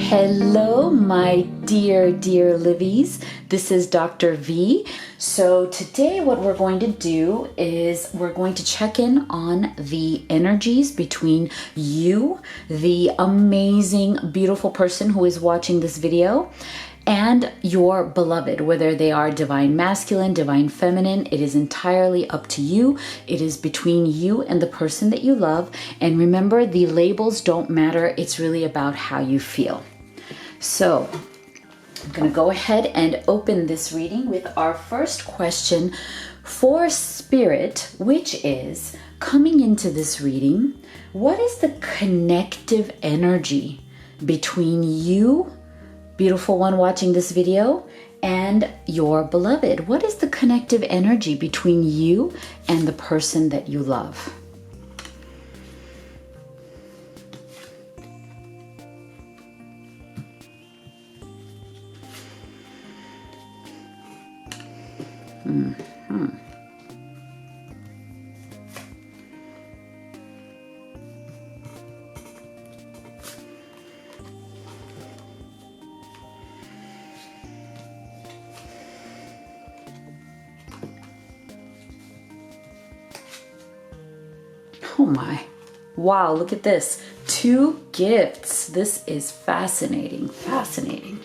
Hello, my dear Livies. This is Dr. V. So today what we're going to do is we're going to check in on the energies between you, the amazing, beautiful person who is watching this video, and your beloved, whether they are divine masculine, divine feminine. It is entirely up to you. It is between you and the person that you love. And remember, the labels don't matter. It's really about how you feel. So I'm going to go ahead and open this reading with our first question for Spirit, which is, coming into this reading, what is the connective energy between you, beautiful one watching this video, and your beloved? What is the connective energy between you and the person that you love? Oh my. Wow, look at this. 2 gifts. This is fascinating. Fascinating.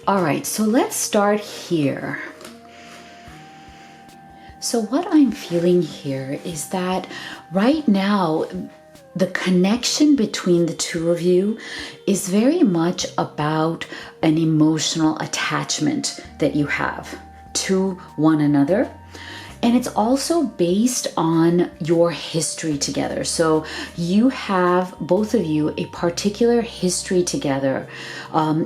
All right, so let's start here. So what I'm feeling here is that right now, the connection between the two of you is very much about an emotional attachment that you have to one another. And it's also based on your history together. So you have, both of you, a particular history together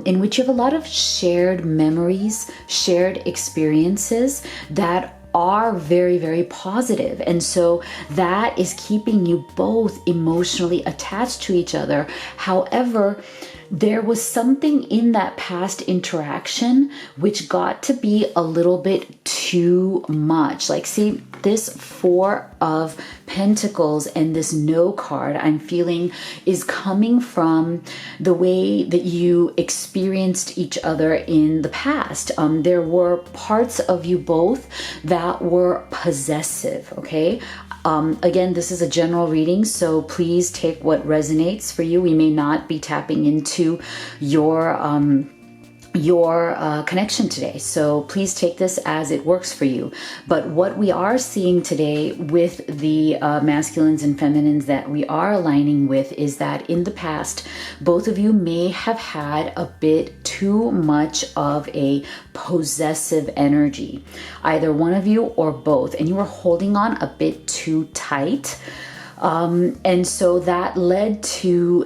in which you have a lot of shared memories, shared experiences that are very, very positive. And so that is keeping you both emotionally attached to each other. However, there was something in that past interaction which got to be a little bit too much. Like, see, this 4 of Pentacles and this No card I'm feeling is coming from the way that you experienced each other in the past. There were parts of you both that were possessive, okay? Again, this is a general reading, so please take what resonates for you. We may not be tapping into your connection today, so please take this as it works for you. But what we are seeing today with the masculines and feminines that we are aligning with is that in the past, both of you may have had a bit too much of a possessive energy, either one of you or both, and you were holding on a bit too tight. And so that led to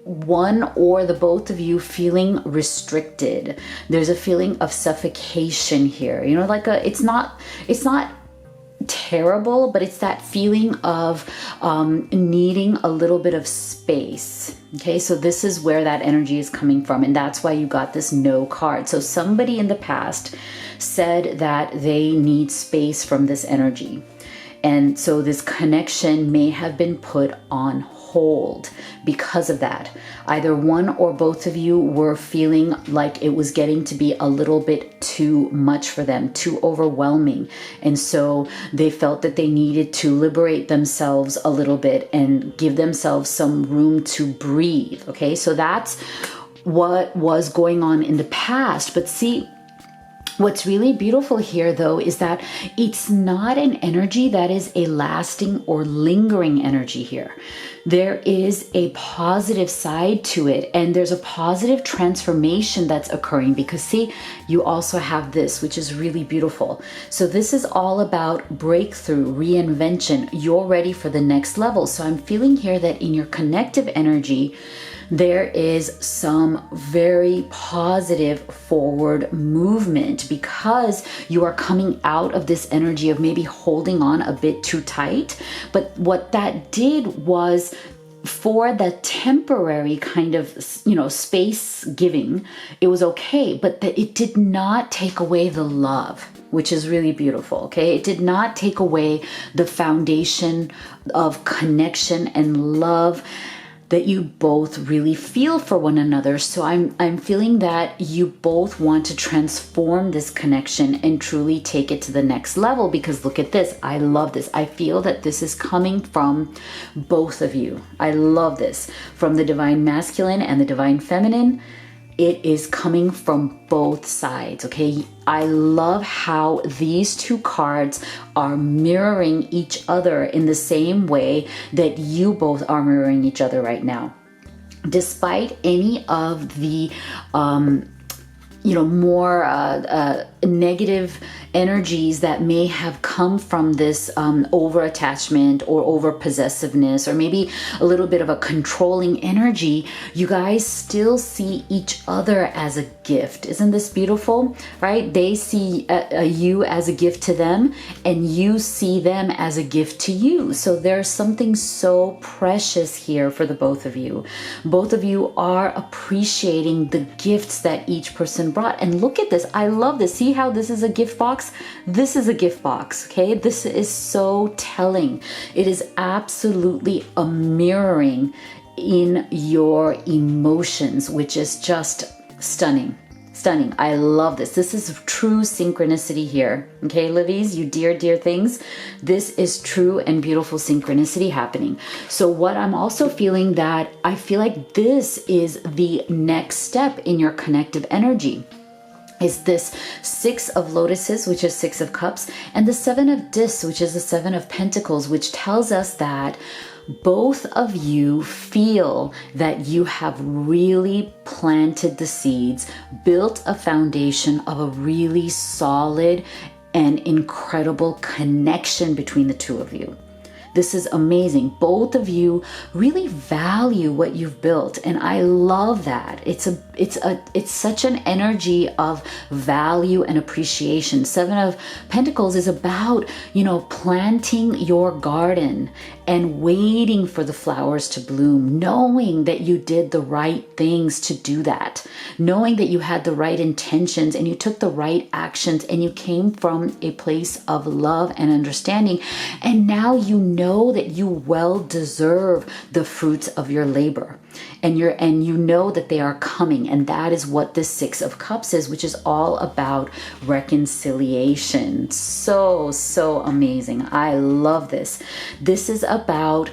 one or the both of you feeling restricted. There's a feeling of suffocation here. You know, like it's not terrible, but it's that feeling of needing a little bit of space. Okay, so this is where that energy is coming from, and that's why you got this No card. So somebody in the past said that they need space from this energy. And so this connection may have been put on hold because of that. Either one or both of you were feeling like it was getting to be a little bit too much for them, too overwhelming. And so they felt that they needed to liberate themselves a little bit and give themselves some room to breathe. Okay, so that's what was going on in the past. But see, what's really beautiful here, though, is that it's not an energy that is a lasting or lingering energy here. There is a positive side to it, and there's a positive transformation that's occurring because, see, you also have this, which is really beautiful. So this is all about breakthrough, reinvention. You're ready for the next level. So I'm feeling here that in your connective energy, there is some very positive forward movement because you are coming out of this energy of maybe holding on a bit too tight. But what that did was, for the temporary kind of, space giving, it was okay, but it did not take away the love, which is really beautiful, okay? It did not take away the foundation of connection and love that you both really feel for one another. So I'm feeling that you both want to transform this connection and truly take it to the next level, because look at this. I love this. I feel that this is coming from both of you. I love this. From the divine masculine and the divine feminine. It is coming from both sides, okay? I love how these two cards are mirroring each other in the same way that you both are mirroring each other right now. Despite any of the, more negative energies that may have come from this over attachment or over possessiveness, or maybe a little bit of a controlling energy, you guys still see each other as a gift. Isn't this beautiful, right? They see you as a gift to them, and you see them as a gift to you. So there's something so precious here for the both of you. Both of you are appreciating the gifts that each person brought. And look at this. I love this. See how this is a gift box? This is a gift box, okay? This is so telling. It is absolutely a mirroring in your emotions, which is just stunning. Stunning. I love this. This is true synchronicity here. Okay, Livies, you dear, dear things. This is true and beautiful synchronicity happening. So what I'm also feeling, that I feel like this is the next step in your connective energy, is this 6 of lotuses, which is 6 of cups, and the 7 of discs, which is the 7 of pentacles, which tells us that both of you feel that you have really planted the seeds, built a foundation of a really solid and incredible connection between the two of you. This is amazing. Both of you really value what you've built, and I love that. It's such an energy of value and appreciation. 7 of Pentacles is about, planting your garden and waiting for the flowers to bloom, knowing that you did the right things to do that, knowing that you had the right intentions and you took the right actions and you came from a place of love and understanding. And now you know that you well deserve the fruits of your labor, and you know that they are coming. And that is what this 6 of Cups is, which is all about reconciliation. So amazing. I love this. This is about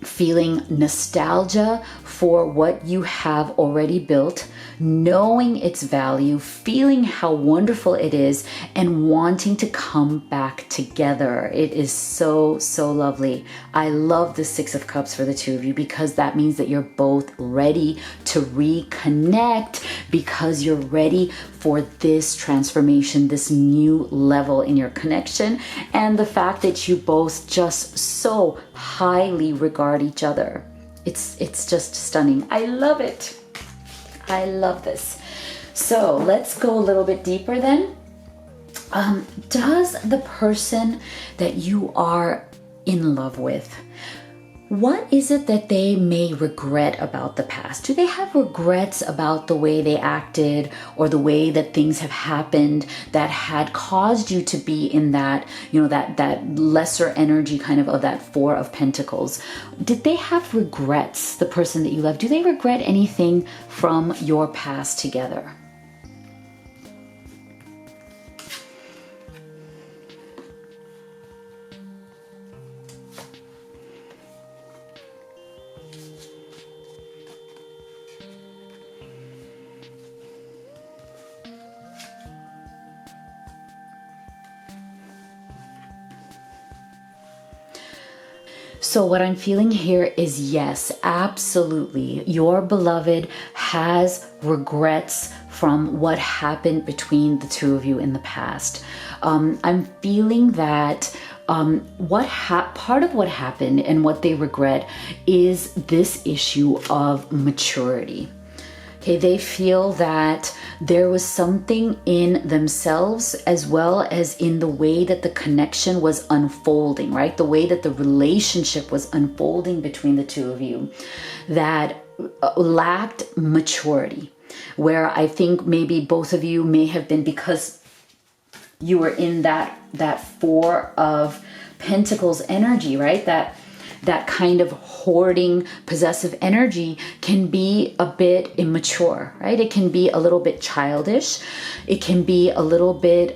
feeling nostalgia for what you have already built, knowing its value, feeling how wonderful it is, and wanting to come back together. It is so lovely. I love the 6 of Cups for the two of you, because that means that you're both ready to reconnect, because you're ready for this transformation, this new level in your connection, and the fact that you both just so highly regard each other. It's just stunning. I love it. I love this. So let's go a little bit deeper then. Does the person that you are in love with, what is it that they may regret about the past? Do they have regrets about the way they acted or the way that things have happened that had caused you to be in that, that lesser energy kind of that 4 of Pentacles? Did they have regrets, the person that you love? Do they regret anything from your past together? So what I'm feeling here is, yes, absolutely. Your beloved has regrets from what happened between the two of you in the past. I'm feeling that part of what happened and what they regret is this issue of maturity. Okay, they feel that there was something in themselves as well as in the way that the connection was unfolding, right? The way that the relationship was unfolding between the two of you that lacked maturity, where I think maybe both of you may have been, because you were in that 4 of Pentacles energy, right? That that kind of hoarding, possessive energy can be a bit immature, right? It can be a little bit childish. It can be a little bit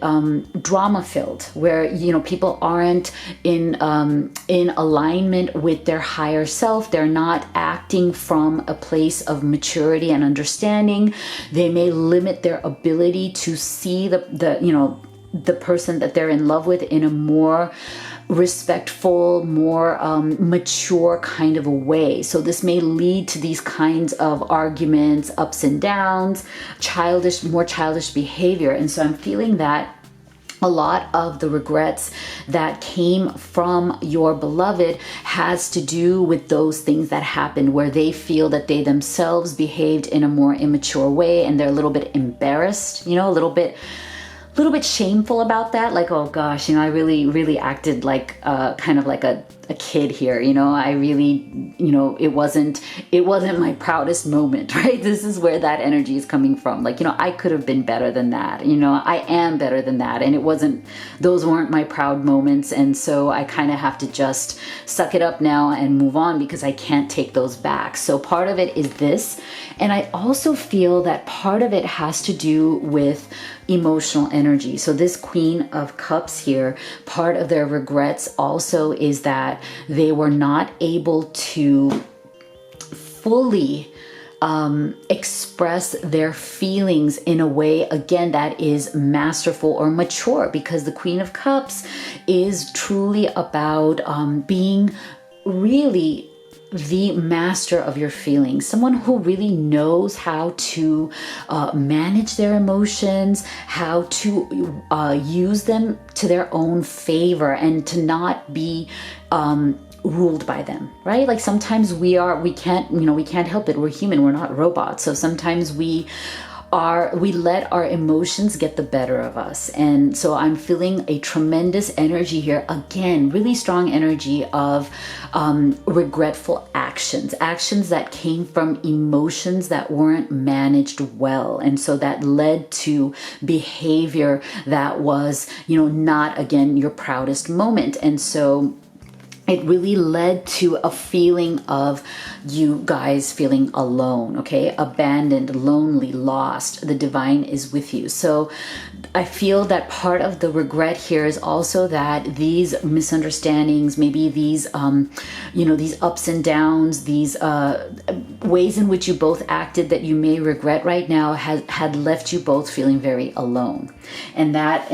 drama filled, where, you know, people aren't in alignment with their higher self. They're not acting from a place of maturity and understanding. They may limit their ability to see the person that they're in love with in a more respectful, more mature kind of a way. So this may lead to these kinds of arguments, ups and downs, more childish behavior. And so I'm feeling that a lot of the regrets that came from your beloved has to do with those things that happened, where they feel that they themselves behaved in a more immature way, and they're a little bit embarrassed, you know, a little bit shameful about that. Like, oh gosh, you know, I really acted like kind of like a kid here, you know. I really, you know, it wasn't my proudest moment, right? This is where that energy is coming from. Like, you know, I could have been better than that, you know, I am better than that, and those weren't my proud moments. And so I kind of have to just suck it up now and move on, because I can't take those back. So part of it is this. And I also feel that part of it has to do with emotional energy. So this Queen of Cups here, part of their regrets also is that they were not able to fully express their feelings in a way, again, that is masterful or mature, because the Queen of Cups is truly about being really the master of your feelings, someone who really knows how to manage their emotions, how to use them to their own favor, and to not be ruled by them, right? Like sometimes we can't help it. We're human. We're not robots. So sometimes we let our emotions get the better of us. And so I'm feeling a tremendous energy here. Again, really strong energy of regretful actions that came from emotions that weren't managed well. And so that led to behavior that was, you know, not, again, your proudest moment. And so it really led to a feeling of you guys feeling alone, okay? Abandoned, lonely, lost. The divine is with you. So I feel that part of the regret here is also that these misunderstandings, maybe these, these ups and downs, these ways in which you both acted that you may regret right now had left you both feeling very alone. And that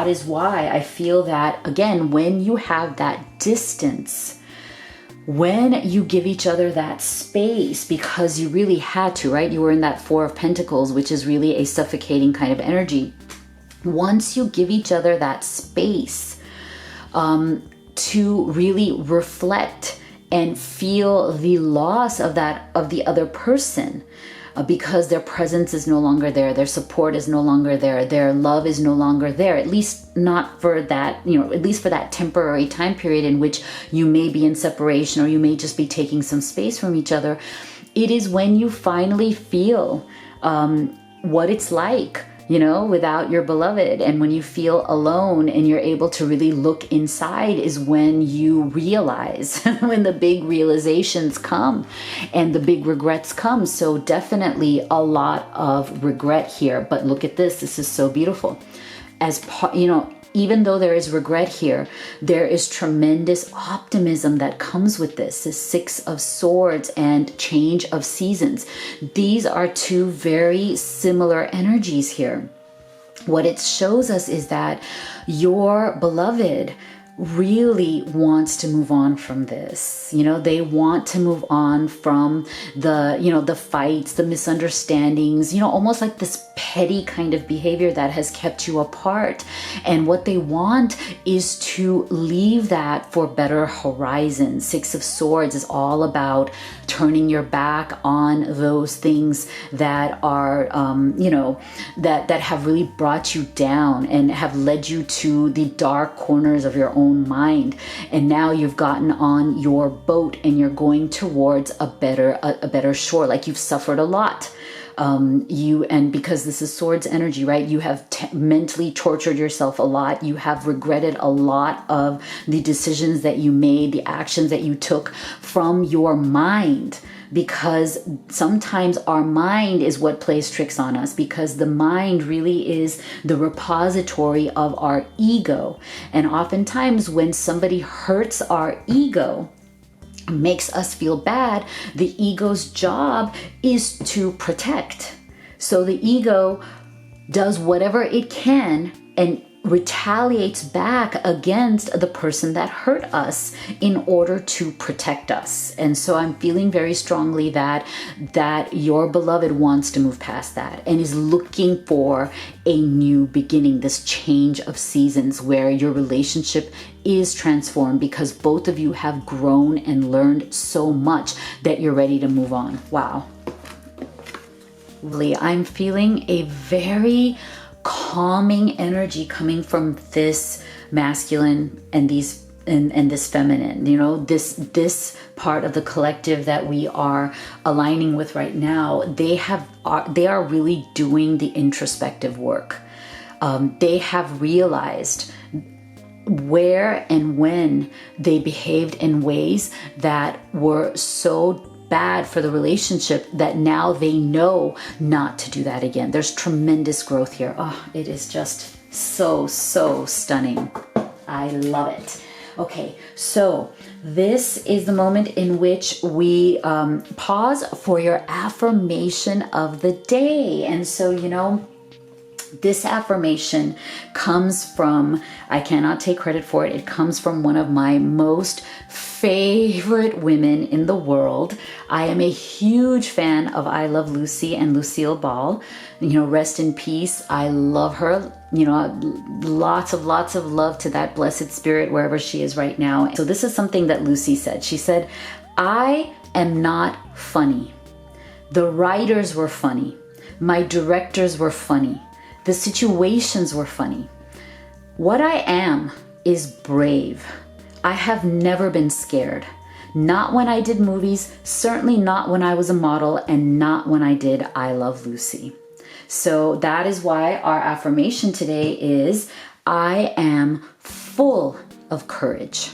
is why I feel that, again, when you have that distance, when you give each other that space, because you really had to, right? You were in that Four of Pentacles, which is really a suffocating kind of energy. Once you give each other that space to really reflect and feel the loss of the other person, because their presence is no longer there, their support is no longer there, their love is no longer there, at least not for that, at least for that temporary time period in which you may be in separation, or you may just be taking some space from each other. It is when you finally feel what it's like, without your beloved, and when you feel alone and you're able to really look inside, is when you realize, when the big realizations come and the big regrets come. So definitely a lot of regret here. But look at this. This is so beautiful. Even though there is regret here, there is tremendous optimism that comes with this. The Six of Swords and change of seasons. These are two very similar energies here. What it shows us is that your beloved really wants to move on from this. They want to move on from the fights, the misunderstandings, almost like this petty kind of behavior that has kept you apart. And what they want is to leave that for better horizons. Six of Swords is all about turning your back on those things that are, that have really brought you down and have led you to the dark corners of your own mind. And now you've gotten on your boat and you're going towards a better shore. Like, you've suffered a lot. and because this is swords energy, right? You have mentally tortured yourself a lot. You have regretted a lot of the decisions that you made, the actions that you took from your mind, because sometimes our mind is what plays tricks on us, because the mind really is the repository of our ego. And oftentimes when somebody hurts our ego, makes us feel bad, the ego's job is to protect. So the ego does whatever it can and retaliates back against the person that hurt us in order to protect us. And so I'm feeling very strongly that your beloved wants to move past that and is looking for a new beginning, this change of seasons where your relationship is transformed because both of you have grown and learned so much that you're ready to move on. Wow. Really, I'm feeling a very calming energy coming from this masculine and this feminine, this part of the collective that we are aligning with right now. They are really doing the introspective work. They have realized where and when they behaved in ways that were so bad for the relationship that now they know not to do that again. There's tremendous growth here. Oh, it is just so stunning. I love it. Okay, so this is the moment in which we pause for your affirmation of the day. And so, this affirmation comes from, I cannot take credit for it. It comes from one of my most favorite women in the world. I am a huge fan of I Love Lucy and Lucille Ball. Rest in peace. I love her. Lots of love to that blessed spirit wherever she is right now. So this is something that Lucy said. She said, "I am not funny. The writers were funny. My directors were funny. The situations were funny. What I am is brave. I have never been scared. Not when I did movies, certainly not when I was a model, and not when I did I Love Lucy." So that is why our affirmation today is, I am full of courage.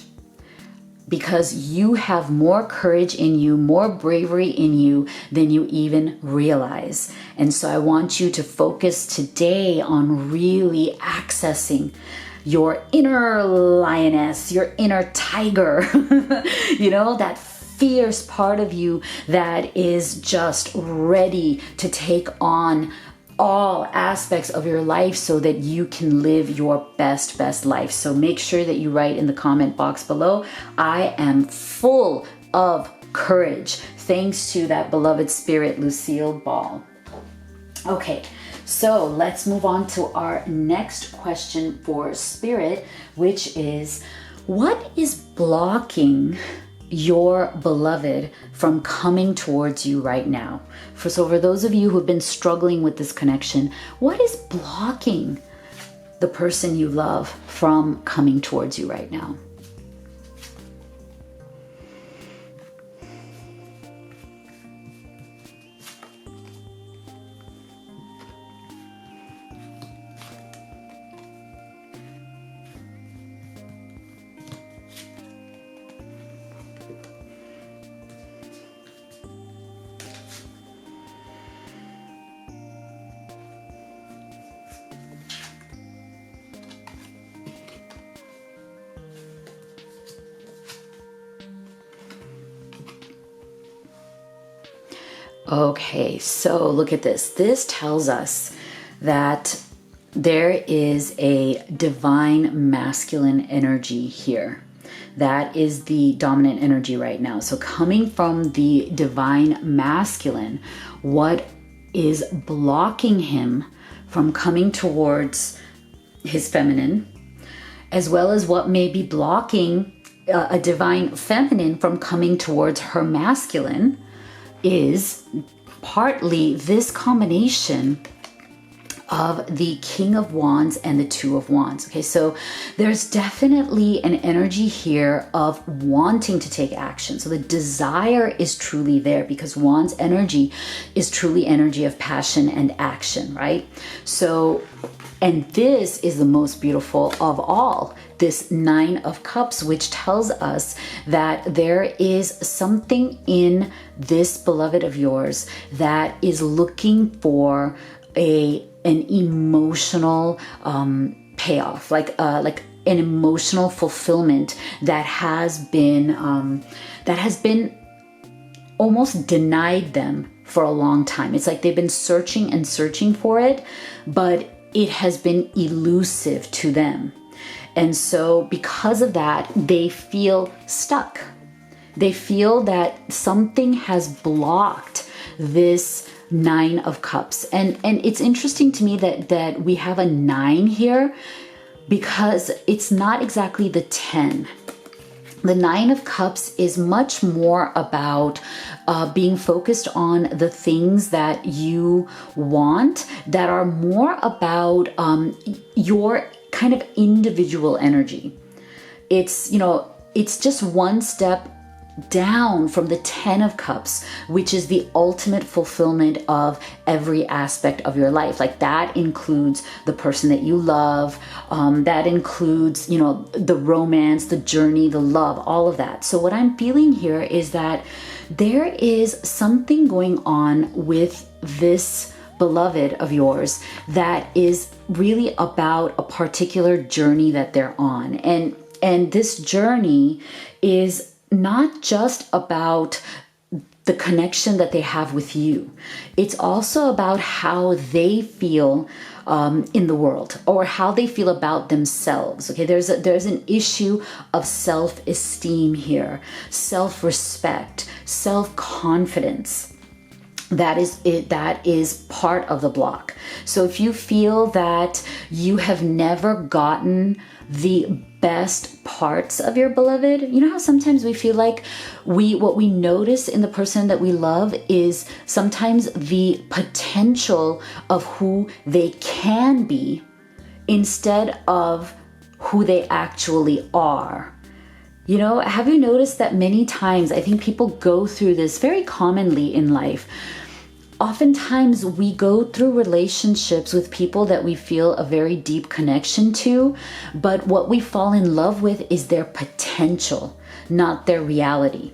Because you have more courage in you, more bravery in you than you even realize. And so I want you to focus today on really accessing your inner lioness, your inner tiger, that fierce part of you that is just ready to take on all aspects of your life so that you can live your best life. So make sure that you write in the comment box below, I am full of courage, thanks to that beloved spirit, Lucille Ball. Okay, so let's move on to our next question for spirit, which is, what is blocking your beloved from coming towards you right now? So for those of you who have been struggling with this connection, what is blocking the person you love from coming towards you right now? Okay, so look at this. This tells us that there is a divine masculine energy here. That is the dominant energy right now. So coming from the divine masculine, what is blocking him from coming towards his feminine, as well as what may be blocking a divine feminine from coming towards her masculine, is partly this combination of the King of Wands and the Two of Wands. Okay, so there's definitely an energy here of wanting to take action. So the desire is truly there because Wands energy is truly energy of passion and action, right? So, and this is the most beautiful of all, this Nine of Cups, which tells us that there is something in this beloved of yours that is looking for an emotional payoff, like an emotional fulfillment that has been almost denied them for a long time. It's like they've been searching and searching for it, but it has been elusive to them. And so because of that, they feel stuck. They feel that something has blocked this Nine of Cups. And it's interesting to me that we have a 9 here because it's not exactly the 10. The Nine of Cups is much more about being focused on the things that you want, that are more about your kind of individual energy. It's just one step down from the 10 of Cups, which is the ultimate fulfillment of every aspect of your life. Like that includes the person that you love, that includes, the romance, the journey, the love, all of that. So what I'm feeling here is that there is something going on with this beloved of yours that is really about a particular journey that they're on. And this journey is not just about the connection that they have with you. It's also about how they feel in the world, or how they feel about themselves. Okay, there's an issue of self-esteem here, self-respect, self-confidence. That is part of the block. So if you feel that you have never gotten the best parts of your beloved, you know how sometimes we feel like what we notice in the person that we love is sometimes the potential of who they can be instead of who they actually are. Have you noticed that many times, I think people go through this very commonly in life. Oftentimes we go through relationships with people that we feel a very deep connection to, but what we fall in love with is their potential, not their reality.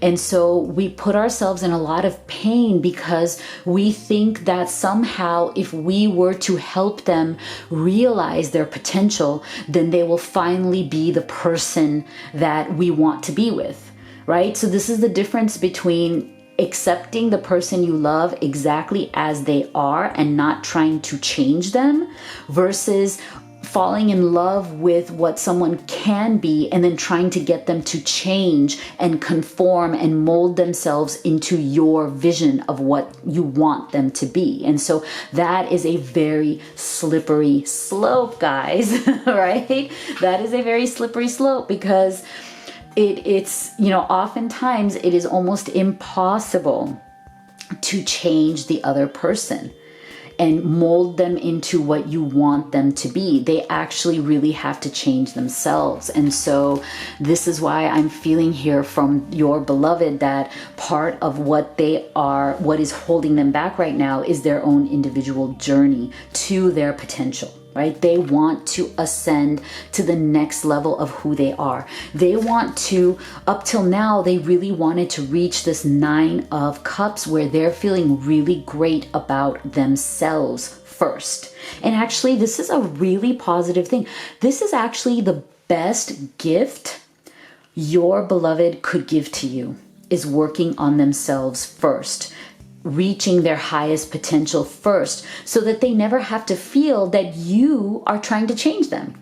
And so we put ourselves in a lot of pain because we think that somehow if we were to help them realize their potential, then they will finally be the person that we want to be with, right? So this is the difference between accepting the person you love exactly as they are and not trying to change them, versus falling in love with what someone can be and then trying to get them to change and conform and mold themselves into your vision of what you want them to be. And so that is a very slippery slope, guys, right? That is a very slippery slope because it's oftentimes it is almost impossible to change the other person and mold them into what you want them to be. They actually really have to change themselves. And so this is why I'm feeling here from your beloved that part of what they are, what is holding them back right now, is their own individual journey to their potential. Right? They want to ascend to the next level of who they are. They want to, up till now, they really wanted to reach this Nine of Cups where they're feeling really great about themselves first. And actually, this is a really positive thing. This is actually the best gift your beloved could give to you, is working on themselves first, reaching their highest potential first, so that they never have to feel that you are trying to change them.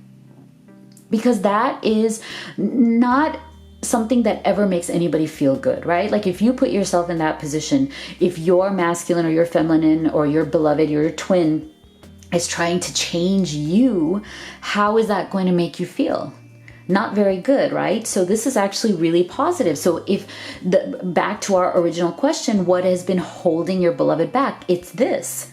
Because that is not something that ever makes anybody feel good, right? Like if you put yourself in that position, if your masculine or your feminine or your beloved, your twin is trying to change you, how is that going to make you feel? Not very good, right? So this is actually really positive. So if back to our original question, what has been holding your beloved back? It's this.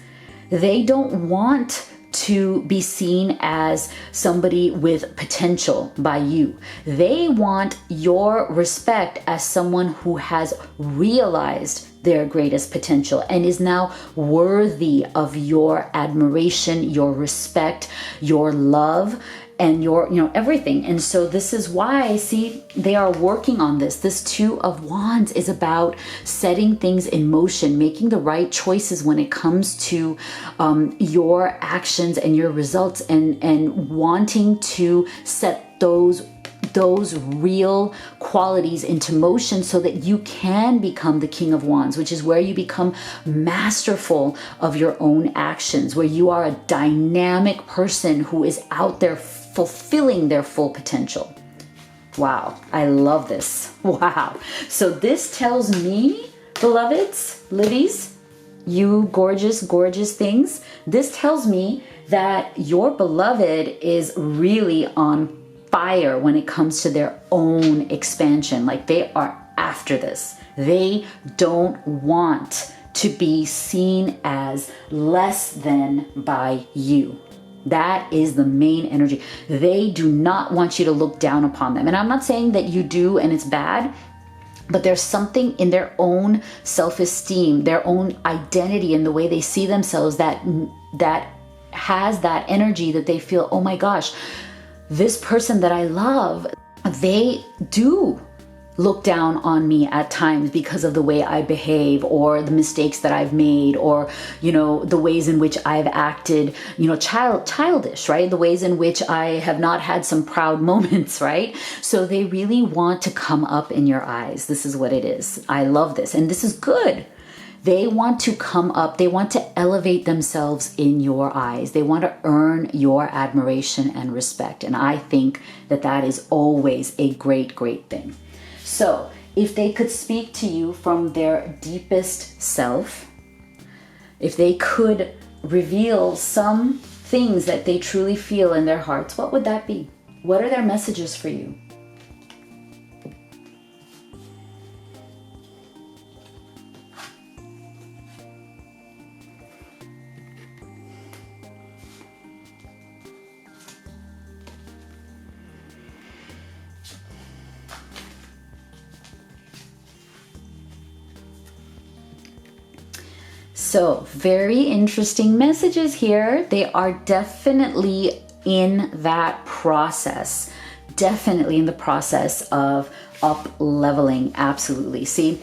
They don't want to be seen as somebody with potential by you. They want your respect as someone who has realized their greatest potential and is now worthy of your admiration, your respect, your love, and your, everything. And so this is why, see, they are working on this. This Two of Wands is about setting things in motion, making the right choices when it comes to your actions and your results, and wanting to set those real qualities into motion so that you can become the King of Wands, which is where you become masterful of your own actions, where you are a dynamic person who is out there fulfilling their full potential. Wow, I love this. Wow. So this tells me, beloveds, Libbies, you gorgeous, gorgeous things, this tells me that your beloved is really on fire when it comes to their own expansion. Like, they are after this. They don't want to be seen as less than by you. That is the main energy. They do not want you to look down upon them. And I'm not saying that you do and it's bad, but there's something in their own self-esteem, their own identity, and the way they see themselves that has that energy that they feel, oh my gosh, this person that I love, they do look down on me at times because of the way I behave, or the mistakes that I've made, or, the ways in which I've acted, childish, right? The ways in which I have not had some proud moments, right? So they really want to come up in your eyes. This is what it is. I love this. And this is good. They want to come up. They want to elevate themselves in your eyes. They want to earn your admiration and respect. And I think that that is always a great, great thing. So if they could speak to you from their deepest self, if they could reveal some things that they truly feel in their hearts, what would that be? What are their messages for you? So, very interesting messages here. They are definitely in that process. Definitely in the process of up-leveling. Absolutely. See?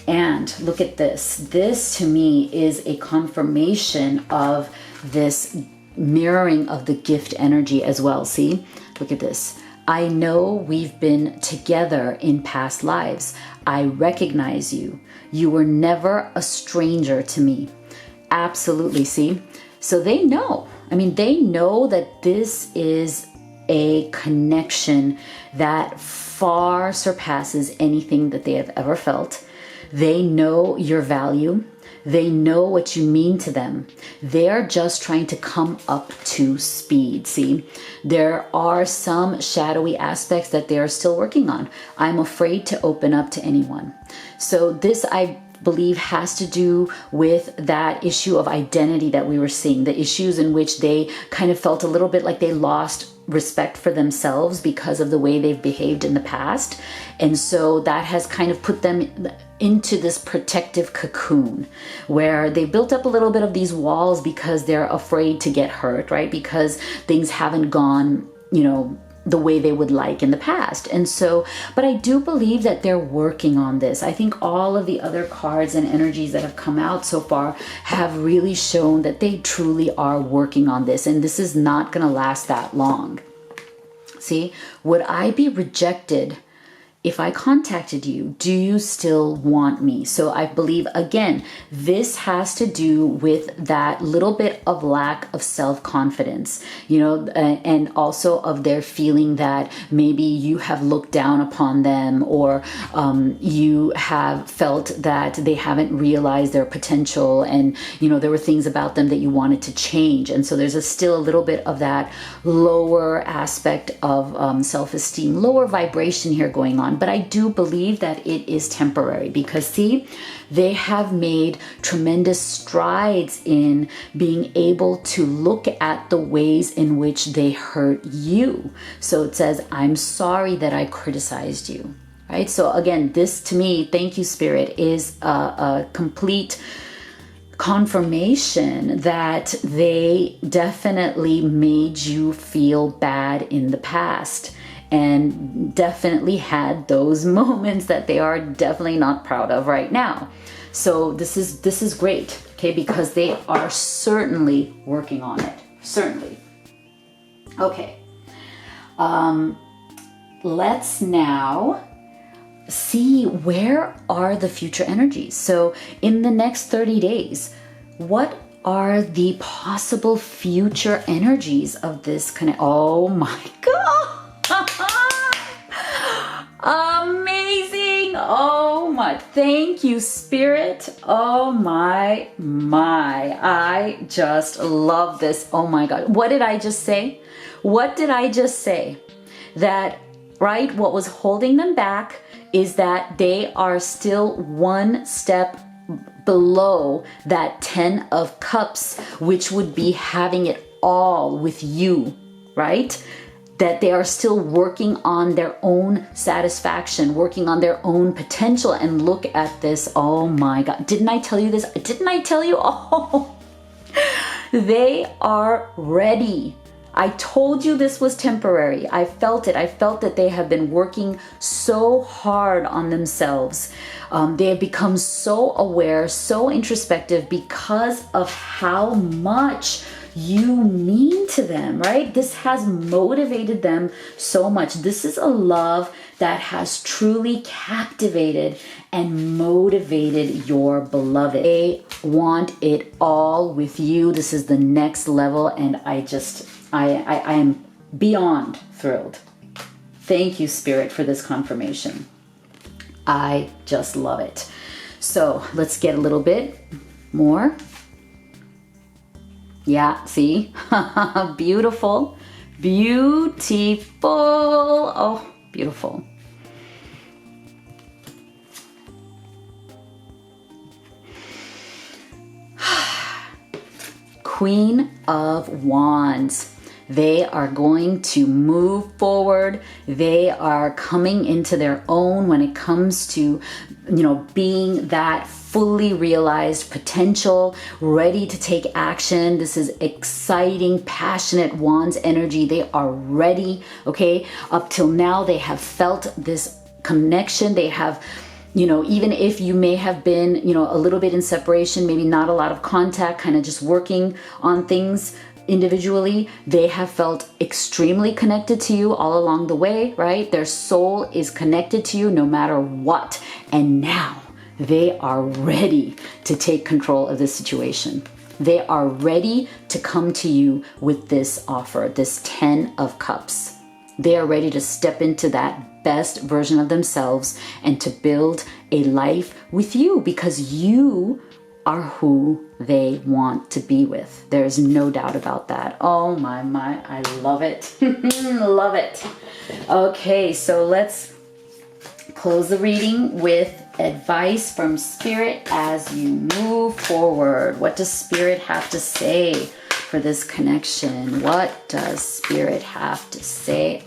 And look at this. This, to me, is a confirmation of this mirroring of the gift energy as well. See? Look at this. I know we've been together in past lives. I recognize you. You were never a stranger to me. Absolutely, see? So they know. They know that this is a connection that far surpasses anything that they have ever felt. They know your value. They know what you mean to them. They're just trying to come up to speed. See, there are some shadowy aspects that they are still working on. I'm afraid to open up to anyone. So this, I believe, has to do with that issue of identity that we were seeing, the issues in which they kind of felt a little bit like they lost respect for themselves because of the way they've behaved in the past. And so that has kind of put them into this protective cocoon where they built up a little bit of these walls because they're afraid to get hurt, right? Because things haven't gone, the way they would like in the past. And so, but I do believe that they're working on this. I think all of the other cards and energies that have come out so far have really shown that they truly are working on this. And this is not going to last that long. See, would I be rejected if I contacted you? Do you still want me? So I believe, again, this has to do with that little bit of lack of self-confidence, and also of their feeling that maybe you have looked down upon them, or you have felt that they haven't realized their potential, and, there were things about them that you wanted to change. And so there's still a little bit of that lower aspect of self-esteem, lower vibration here going on. on. But I do believe that it is temporary because, see, they have made tremendous strides in being able to look at the ways in which they hurt you. So it says, I'm sorry that I criticized you, right? So again, this to me, thank you, Spirit, is a complete confirmation that they definitely made you feel bad in the past and definitely had those moments that they are definitely not proud of right now. So this is great, okay, because they are certainly working on it. Certainly. Okay. Let's now see where are the future energies. So in the next 30 days, what are the possible future energies of this connect? Oh my God. Amazing. Oh my, thank you, Spirit. Oh my. I just love this. Oh my God. What did I just say? What did I just say? That, right, what was holding them back is that they are still one step below that 10 of Cups, which would be having it all with you, right? That they are still working on their own satisfaction, working on their own potential. And look at this. Oh my God. Didn't I tell you this? Didn't I tell you? Oh, they are ready. I told you this was temporary. I felt it. I felt that they have been working so hard on themselves. They have become so aware, so introspective because of how much you mean to them, right? This has motivated them so much. This is a love that has truly captivated and motivated your beloved. They want it all with you. This is the next level, and I am beyond thrilled. Thank you, Spirit, for this confirmation. I just love it. So let's get a little bit more. Yeah, see? Beautiful. Beautiful. Oh, beautiful. Queen of Wands. They are going to move forward. They are coming into their own when it comes to, being that fully realized potential, ready to take action. This is exciting, passionate Wands energy. They are ready, okay? Up till now, they have felt this connection. They have, even if you may have been, a little bit in separation, maybe not a lot of contact, kind of just working on things individually, they have felt extremely connected to you all along the way, right? Their soul is connected to you no matter what. And now they are ready to take control of this situation. They are ready to come to you with this offer, this 10 of Cups. They are ready to step into that best version of themselves and to build a life with you because you are who they want to be with. There's no doubt about that. Oh my, I love it. Love it. Okay, so let's close the reading with advice from Spirit as you move forward. What does Spirit have to say for this connection? What does Spirit have to say?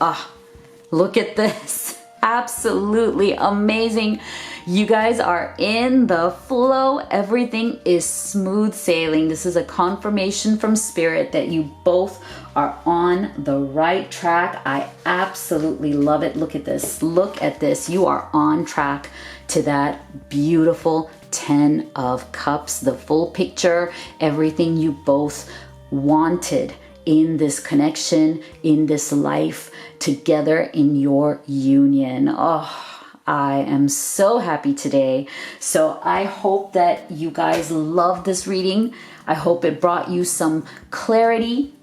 Look at this. Absolutely amazing. You guys are in the flow. Everything is smooth sailing. This is a confirmation from Spirit that you both are on the right track. I absolutely love it. Look at this. Look at this. You are on track to that beautiful 10 of Cups, the full picture, everything you both wanted in this connection, in this life together in your union. Oh, I am so happy today. So I hope that you guys love this reading. I hope it brought you some clarity.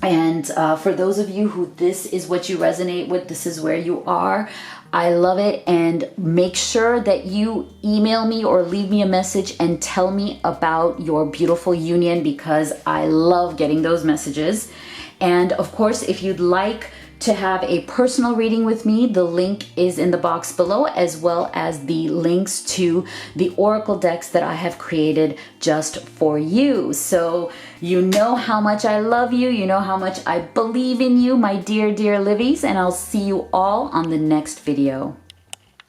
And for those of you who this is what you resonate with, this is where you are, I love it. And make sure that you email me or leave me a message and tell me about your beautiful union because I love getting those messages. And of course, if you'd like to have a personal reading with me, the link is in the box below, as well as the links to the oracle decks that I have created just for you. So you know how much I love you, you know how much I believe in you, my dear, dear Livies, and I'll see you all on the next video.